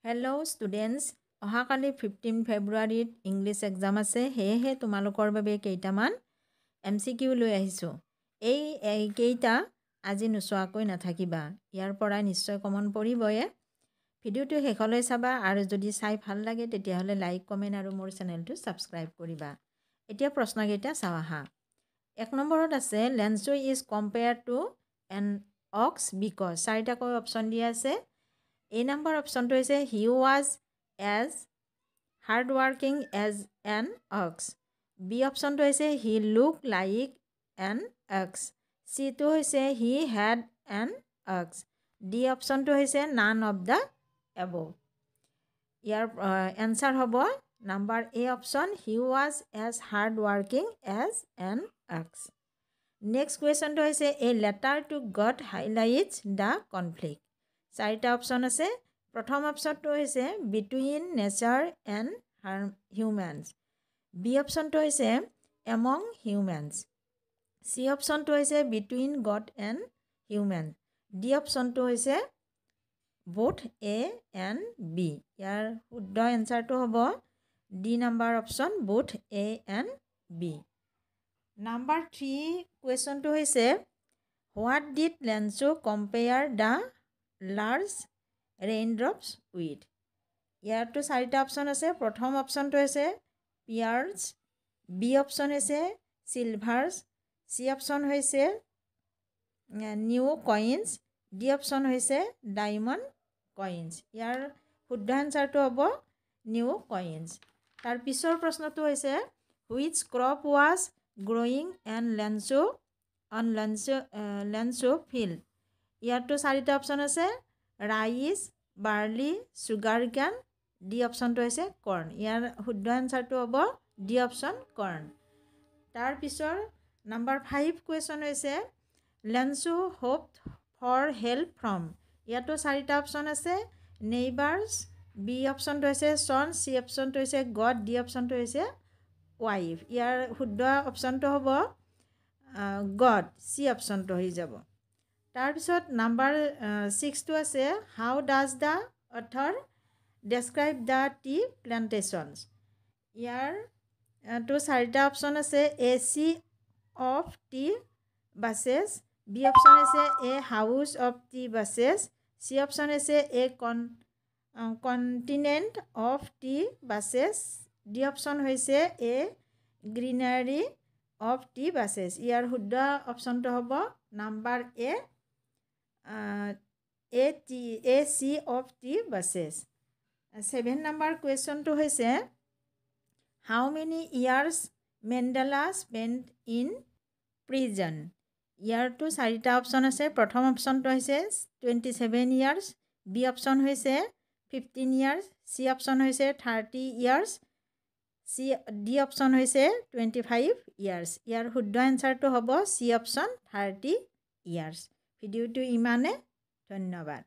Hello students, অহাকালি 15 ফেব্ৰুৱাৰীত English exam আছে হেহে তোমালোকৰ বাবে কেইটামান MCQ লৈ আহিছো এই কেইটা আজি নোচোৱাকৈ নাথাকিবা ইয়াৰ পৰা নিশ্চয় কমন পৰিবয়ে ভিডিওটো শেষলৈ চাবা আৰু যদি চাই ভাল লাগে তেতিয়াহলে লাইক কমেন্ট আৰু মোৰ চেনেলটো সাবস্ক্ৰাইব কৰিবা এতিয়া প্ৰশ্নকেইটা চাও আহা এক নম্বৰত আছে Lancho is compared to an ox because চাৰিটাকৈ অপচন দিয়া আছে A number option to say he was as hardworking as an ox. B option to say he looked like an ox. C to say he had an ox. D option to say none of the above. Your answer hobo number A option he was as hardworking as an ox. Next question to say a letter to God highlights the conflict. চাৰিটা option আছে প্ৰথম অপচনটো হৈছে between nature and humans B অপচনটো হৈছে among humans C অপচনটো হৈছে between God and humans D অপচনটো হৈছে both A and B ইয়াৰ শুদ্ধ এনসাৰটো হ'ব D number option both A and B number 3 কুৱেশ্যনটো হৈছে what did Lancho compare the large raindrops with ইয়াৰ তো চাৰিটা অপচন আছে প্ৰথম অপচনটো আছে pearls B অপচন আছে silvers C অপচন হৈছে new coins D অপচন হৈছে diamond coins ইয়াৰ শুদ্ধ আনসাৰটো হ'ব new coins তাৰ পিছৰ প্ৰশ্নটো হৈছে which crop was growing and Lancho field ইয়াৰটো চাৰিটা অপচন আছে ৰাইচ বাৰ্লি সুগাৰকেন ডি অপচনটো হৈছে কৰ্ন ইয়াৰ শুদ্ধ আনসাৰটো হ'ব ডি অপচন কৰ্ন তাৰ পিছৰ নাম্বাৰ 5 কোৱেশ্যন হৈছে Lancho hoped for help from ইয়াৰটো চাৰিটা অপচন আছে নেইবাৰ্স বি অপচনটো হৈছে সন সি অপচনটো হৈছে গড ডি অপচনটো হৈছে ওয়াইফ ইয়াৰ শুদ্ধ অপচনটো হ'ব গড সি অপচনটো হৈ যাব তাৰ পিছত নাম্বাৰ 6 টো আছে how does the author describe the tea plantations ইয়াৰ তো চাৰিটা অপচন আছে a sea of tea bushes B option আছে a house of tea bushes C option আছে a continent of tea bushes D option হৈছে a greenery of tea bushes ইয়াৰ শুদ্ধ অপচনটো হ'ব number A C of T buses. 7 number question to হৈছে how many years Mandela spent in prison? ইয়াৰ তো চাৰিটা option আছে প্ৰথম অপচনটো হৈছে 27 years B অপচন হৈছে 15 years C অপচন হৈছে 30 years D অপচন হৈছে 25 years ইয়াৰ শুদ্ধ আনসাৰটো হ'ব C অপচন 30 years ভিডিওটো ইমানে ধন্যবাদ